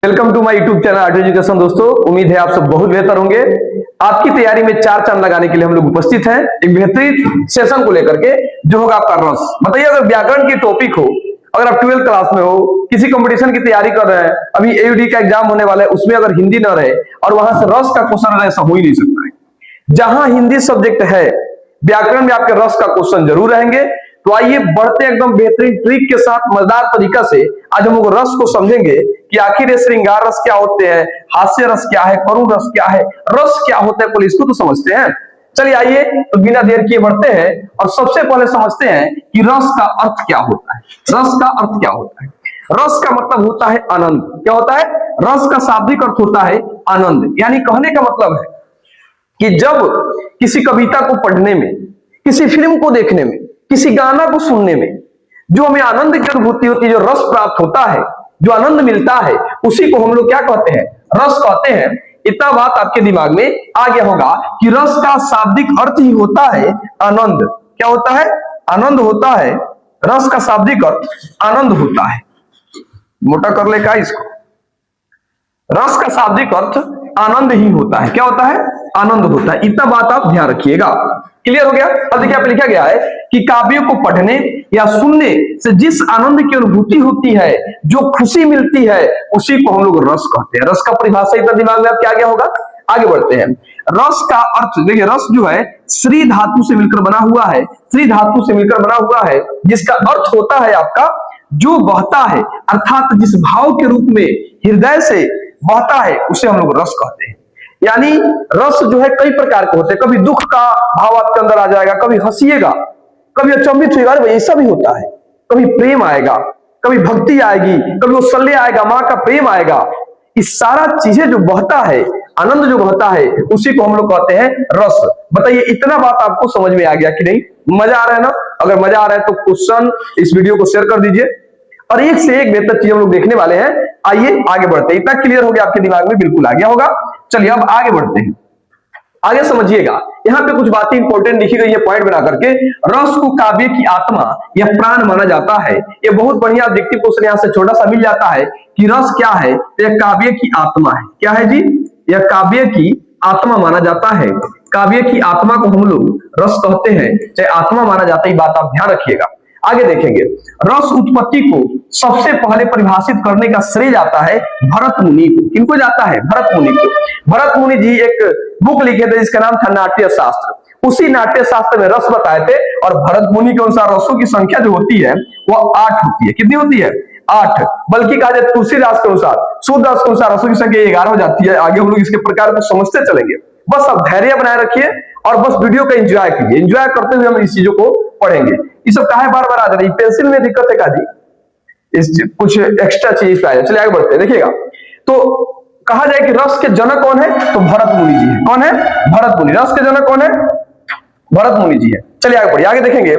Welcome to my YouTube channel art education. दोस्तों, उम्मीद है आप सब बहुत बेहतर होंगे। आपकी तैयारी में चार चांद लगाने के लिए हम लोग उपस्थित हैं एक बेहतरीन सेशन को लेकर के, जो होगा आपका रस। बताइए, अगर व्याकरण की टॉपिक हो, अगर आप 12th क्लास में हो, किसी कंपटीशन की तैयारी कर रहे हैं, अभी एयूडी का एग्जाम होने वाला है, उसमें अगर हिंदी न रहे और वहां से रस का क्वेश्चन रहे, ऐसा हो ही नहीं सकता है। जहां हिंदी सब्जेक्ट है, व्याकरण में आपके रस का क्वेश्चन जरूर रहेंगे। तो आइए बढ़ते एकदम बेहतरीन ट्रिक के साथ, मजेदार तरीका से आज हम लोग रस को समझेंगे कि आखिर ये श्रृंगार रस क्या होते हैं, हास्य रस क्या है, करुण रस क्या है, रस क्या होता है, पुलिस को तो समझते हैं। चलिए आइए, तो बिना देर किए बढ़ते हैं और सबसे पहले समझते हैं कि रस का अर्थ क्या होता है। रस का अर्थ क्या होता है? रस का मतलब होता है आनंद। क्या होता है? रस का शाब्दिक अर्थ होता है आनंद। यानी कहने का मतलब है कि जब किसी कविता को पढ़ने में, किसी फिल्म को देखने में, किसी गाना को सुनने में जो हमें आनंद की अनुभूति होती है, जो रस प्राप्त होता है, जो आनंद मिलता है, उसी को हम लोग क्या कहते हैं? रस कहते हैं। इतना बात आपके दिमाग में आ गया होगा कि रस का शाब्दिक अर्थ ही होता है आनंद। क्या होता है? आनंद होता है। रस का शाब्दिक अर्थ आनंद होता है। मोटा कर ले का इसको। रस का शाब्दिक अर्थ आनंद ही होता है। क्या होता है? आनंद होता है। इतना बात आप ध्यान रखिएगा। क्लियर हो गया? अब देखिए, यहाँ पे लिखा गया है कि काव्यों को पढ़ने या सुनने से जिस आनंद की अनुभूति होती है, जो खुशी मिलती है, उसी को हम लोग रस कहते हैं। रस का परिभाषा इतना दिमाग में आप क्या गया होगा? आगे बढ़ते हैं। रस का अर्थ देखिए, रस जो है श्री धातु से मिलकर बना हुआ है। श्री धातु से मिलकर बना हुआ है, जिसका अर्थ होता है आपका जो बहता है, अर्थात जिस भाव के रूप में हृदय से बहता है, उसे हम लोग रस कहते हैं। यानी रस जो है कई प्रकार के होते हैं। कभी दुख का भाव आपके अंदर आ जाएगा, कभी हंसिएगा, कभी अचंभित होगा, अरे ऐसा भी होता है। कभी प्रेम आएगा, कभी भक्ति आएगी, कभी उत्सल्य आएगा, माँ का प्रेम आएगा। इस सारा चीजें जो बहता है, आनंद जो बहता है, उसी को हम लोग कहते हैं रस। बताइए, इतना बात आपको समझ में आ गया कि नहीं? मजा आ रहा है ना? अगर मजा आ रहा है तो क्वेश्चन इस वीडियो को शेयर कर दीजिए और एक से एक बेहतर चीज हम लोग देखने वाले हैं। आइए आगे बढ़ते हैं। इतना क्लियर हो गया आपके दिमाग में? बिल्कुल आ गया होगा। चलिए अब आगे बढ़ते हैं। आगे समझिएगा, यहाँ पे कुछ बातें इंपॉर्टेंट लिखी गई है पॉइंट बना करके। रस को काव्य की आत्मा या प्राण माना जाता है। ये बहुत बढ़िया ऑब्जेक्टिव क्वेश्चन यहाँ से छोटा सा मिल जाता है कि रस क्या है? तो यह काव्य की आत्मा है। क्या है जी? यह काव्य की आत्मा माना जाता है। काव्य की आत्मा को हम लोग रस कहते हैं, चाहे आत्मा माना जाता है। बात आप ध्यान रखिएगा। आगे देखेंगे, रस उत्पत्ति को सबसे पहले परिभाषित करने का श्रेय जाता है भरत मुनि को। किनको जाता है? भरत मुनि को। भरत मुनि जी एक बुक लिखे थे जिसका नाम था नाट्य शास्त्र। उसी नाट्य शास्त्र में रस बताए थे और भरत मुनि के अनुसार रसों की संख्या जो होती है वो 8 होती है। कितनी होती है? 8। बल्कि कहा जाए तुलसीदास के अनुसार, सूरदास के अनुसार रसों की संख्या 11 हो जाती है। आगे हम लोग इसके प्रकार को समझते चलेंगे। बस आप धैर्य बनाए रखिए और बस वीडियो का एंजॉय कीजिए। एंजॉय करते हुए हम इस चीजों को पढ़ेंगे। ये सब काहे बार बार आ रही? पेंसिल में दिक्कत है का जी? इस कुछ एक्स्ट्रा चीज पे आया। चलिए आगे बढ़ते हैं। देखिएगा, तो कहा जाए कि रस के जनक कौन है? तो भरत मुनि जी है। कौन है? भरत मुनि। रस के जनक कौन है? भरत मुनि जी है। चलिए आगे बढ़िए। आगे देखेंगे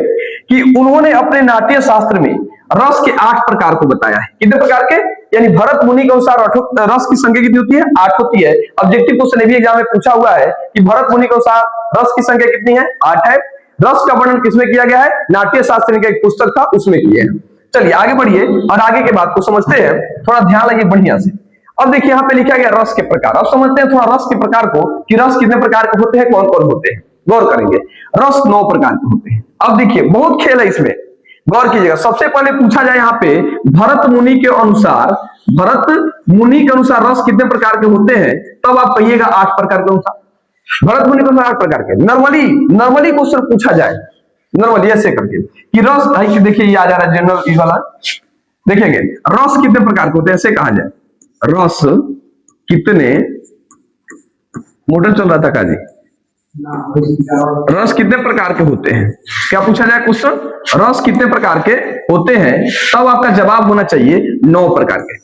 कि उन्होंने अपने नाट्य शास्त्र में रस के 8 प्रकार को बताया है। कितने प्रकार के? यानी भरत मुनि के अनुसार रस की संख्या कितनी होती है? 8 होती है। ऑब्जेक्टिव क्वेश्चन भी एग्जाम में पूछा हुआ है कि भरत मुनि के अनुसार रस की संख्या कितनी है? 8 है। रस का वर्णन किसमें किया गया है? नाट्य शास्त्र का एक पुस्तक था, उसमें किए हैं। चलिए आगे बढ़िए और आगे के बात को समझते हैं। थोड़ा ध्यान लगिए बढ़िया से। अब देखिए, यहाँ पे लिखा गया रस के प्रकार। अब समझते हैं थोड़ा रस के प्रकार को कि रस कितने प्रकार के होते हैं, कौन कौन होते हैं। गौर करेंगे। रस 9 प्रकार के होते हैं। अब देखिए, बहुत खेल है इसमें, गौर कीजिएगा। सबसे पहले पूछा जाए यहाँ पे भरत मुनि के अनुसार, भरत मुनि के अनुसार रस कितने प्रकार के होते हैं, तब आप कहिएगा 8 प्रकार के अनुसार। भरत मुनि के अनुसार 8 प्रकार के। नॉर्मली क्वेश्चन पूछा जाए, नॉर्मली ऐसे करके कि रस, देखिए ये आ जा रहा है जनरल वाला। देखेंगे रस कितने प्रकार के होते हैं, ऐसे कहा जाए रस कितने, मोटर चल रहा था काजी, रस कितने प्रकार के होते हैं। क्या पूछा जाए क्वेश्चन? रस कितने प्रकार के होते हैं, तब आपका जवाब होना चाहिए 9 प्रकार के।